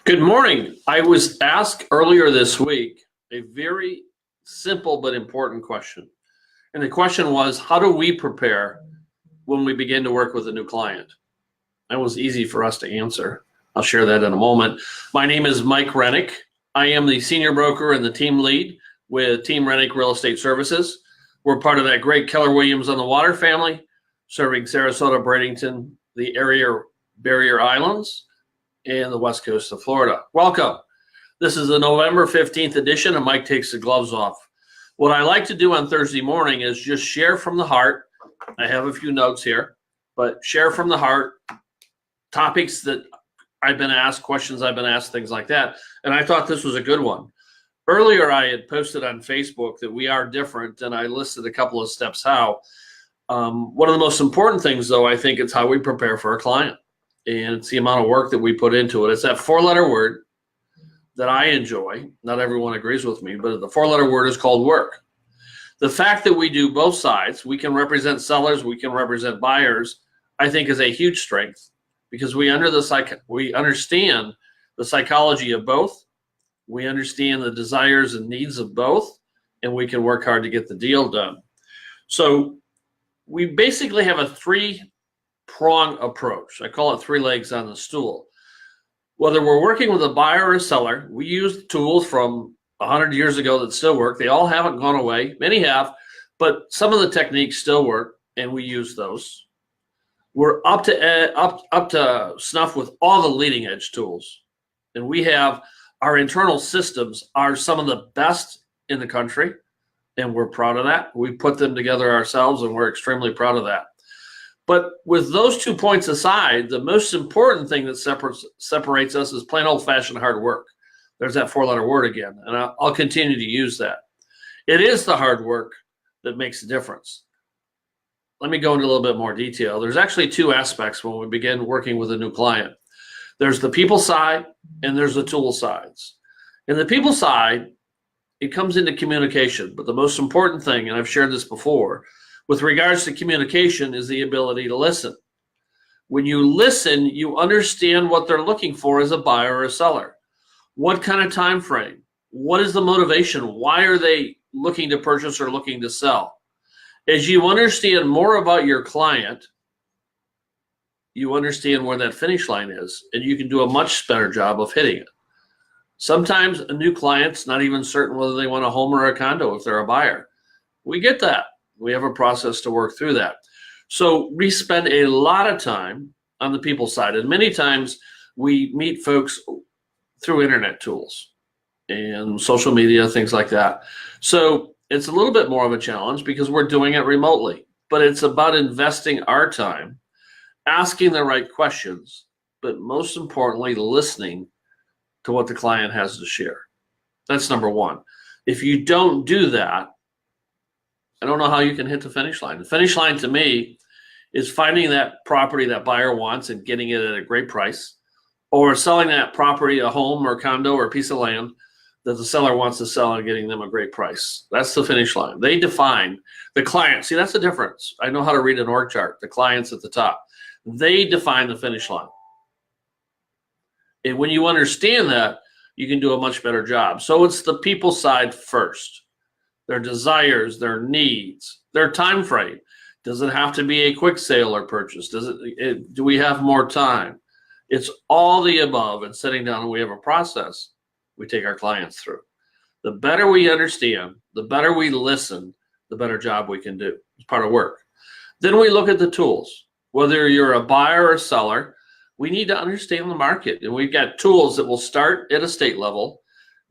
Good morning. I was asked earlier this week a very simple but important question. And the question was, how do we prepare when we begin to work with a new client? That was easy for us to answer. I'll share that in a moment. My name is Mike Renick. I am the senior broker and the team lead with Team Renick Real Estate Services. We're part of that great Keller Williams on the Water family, serving Sarasota, Bradenton, the area barrier islands, and the west coast of Florida. Welcome. This is the November 15th edition of Mike Takes the Gloves Off. What I like to do on Thursday morning is just share from the heart. I have a few notes here, but share from the heart topics that I've been asked, questions I've been asked, things like that. And I thought this was a good one. Earlier, I had posted on Facebook that we are different, and I listed a couple of steps how. One of the most important things, though, I think it's how we prepare for a client. And it's the amount of work that we put into it. It's that four-letter word that I enjoy. Not everyone agrees with me, but the four-letter word is called work. The fact that we do both sides, we can represent sellers, we can represent buyers, I think is a huge strength because we understand the psychology of both, we understand the desires and needs of both, and we can work hard to get the deal done. So we basically have a three-prong approach. I call it three legs on the stool. Whether we're working with a buyer or a seller, we use tools from 100 years ago that still work. They all haven't gone away. Many have, but some of the techniques still work, and we use those. We're up to snuff with all the leading edge tools, and we have our internal systems are some of the best in the country, and we're proud of that. We put them together ourselves, and we're extremely proud of that. But with those 2 points aside, the most important thing that separates us is plain old-fashioned hard work. There's that four-letter word again, and I'll continue to use that. It is the hard work that makes the difference. Let me go into a little bit more detail. There's actually two aspects when we begin working with a new client. There's the people side, and there's the tool sides. In the people side, it comes into communication, but the most important thing, and I've shared this before, with regards to communication is the ability to listen. When you listen, you understand what they're looking for as a buyer or a seller. What kind of time frame? What is the motivation? Why are they looking to purchase or looking to sell? As you understand more about your client, you understand where that finish line is, and you can do a much better job of hitting it. Sometimes a new client's not even certain whether they want a home or a condo if they're a buyer. We get that. We have a process to work through that. So we spend a lot of time on the people side. And many times we meet folks through internet tools and social media, things like that. So it's a little bit more of a challenge because we're doing it remotely. But it's about investing our time, asking the right questions, but most importantly, listening to what the client has to share. That's number one. If you don't do that, I don't know how you can hit the finish line. The finish line to me is finding that property that buyer wants and getting it at a great price, or selling that property, a home or condo or a piece of land that the seller wants to sell and getting them a great price. That's the finish line. They define the client. See, that's the difference. I know how to read an org chart. The client's at the top. They define the finish line. And when you understand that, you can do a much better job. So it's the people side first. Their desires, their needs, their time frame. Does it have to be a quick sale or purchase? Do we have more time? It's all the above, and sitting down and we have a process we take our clients through. The better we understand, the better we listen, the better job we can do. It's part of work. Then we look at the tools. Whether you're a buyer or seller, we need to understand the market, and we've got tools that will start at a state level,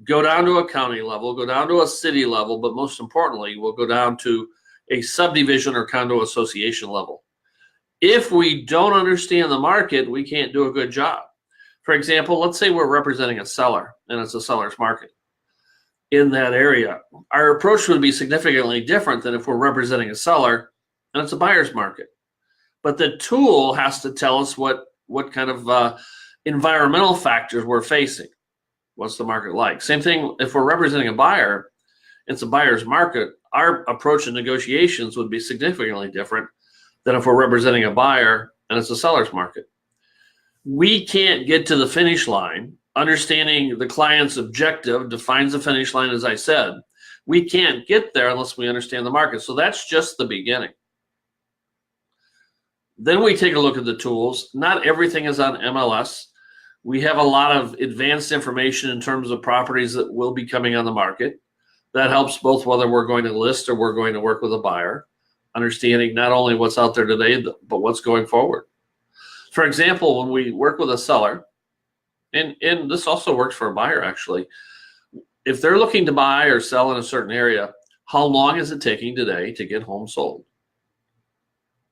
go down to a county level, go down to a city level, but most importantly, we'll go down to a subdivision or condo association level. If we don't understand the market, we can't do a good job. For example, let's say we're representing a seller and it's a seller's market in that area. Our approach would be significantly different than if we're representing a seller and it's a buyer's market. But the tool has to tell us what kind of environmental factors we're facing. What's the market like? Same thing if we're representing a buyer, it's a buyer's market. Our approach to negotiations would be significantly different than if we're representing a buyer and it's a seller's market. We can't get to the finish line understanding the client's objective defines the finish line, as I said. We can't get there unless we understand the market. So that's just the beginning. Then we take a look at the tools. Not everything is on MLS. We have a lot of advanced information in terms of properties that will be coming on the market. That helps both whether we're going to list or we're going to work with a buyer, understanding not only what's out there today, but what's going forward. For example, when we work with a seller, and this also works for a buyer actually, if they're looking to buy or sell in a certain area, how long is it taking today to get home sold?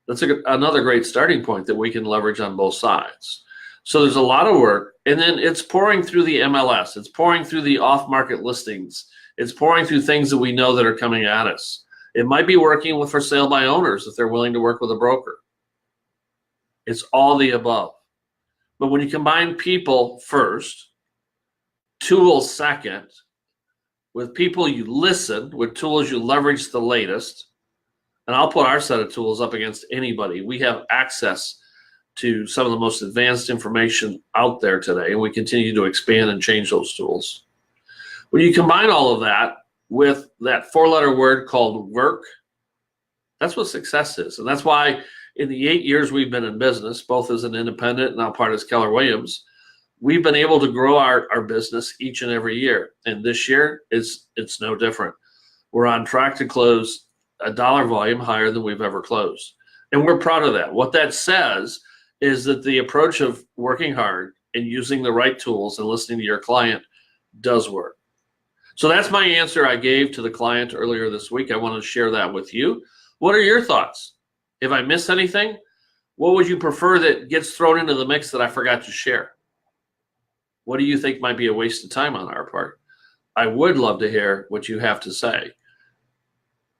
That's another great starting point that we can leverage on both sides. So there's a lot of work, and then it's pouring through the MLS. It's pouring through the off-market listings. It's pouring through things that we know that are coming at us. It might be working with for sale by owners if they're willing to work with a broker. It's all the above. But when you combine people first, tools second, with people you listen, with tools you leverage the latest, and I'll put our set of tools up against anybody. We have access to some of the most advanced information out there today, and we continue to expand and change those tools. When you combine all of that with that four-letter word called work, that's what success is. And that's why in the 8 years we've been in business, both as an independent and now part as Keller Williams, we've been able to grow our business each and every year. And this year, it's no different. We're on track to close a dollar volume higher than we've ever closed. And we're proud of that. What that says is that the approach of working hard and using the right tools and listening to your client does work. So that's my answer I gave to the client earlier this week. I want to share that with you. What are your thoughts? If I missed anything, what would you prefer that gets thrown into the mix that I forgot to share? What do you think might be a waste of time on our part? I would love to hear what you have to say.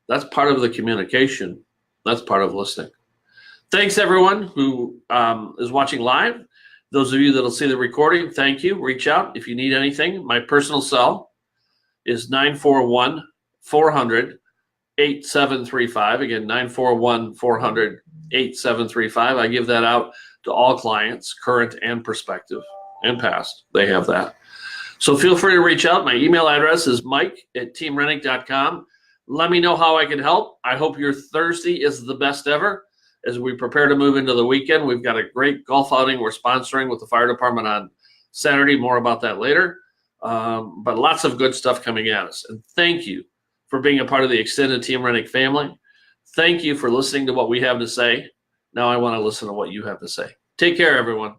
That's part of the communication. That's part of listening. Thanks, everyone who is watching live. Those of you that'll see the recording, thank you. Reach out if you need anything. My personal cell is 941-400-8735. Again, 941-400-8735. I give that out to all clients, current and prospective and past. They have that. So feel free to reach out. My email address is mike@teamrenick.com. Let me know how I can help. I hope your Thursday is the best ever. As we prepare to move into the weekend, we've got a great golf outing we're sponsoring with the fire department on Saturday. More about that later. But lots of good stuff coming at us. And thank you for being a part of the extended Team Renick family. Thank you for listening to what we have to say. Now I want to listen to what you have to say. Take care, everyone.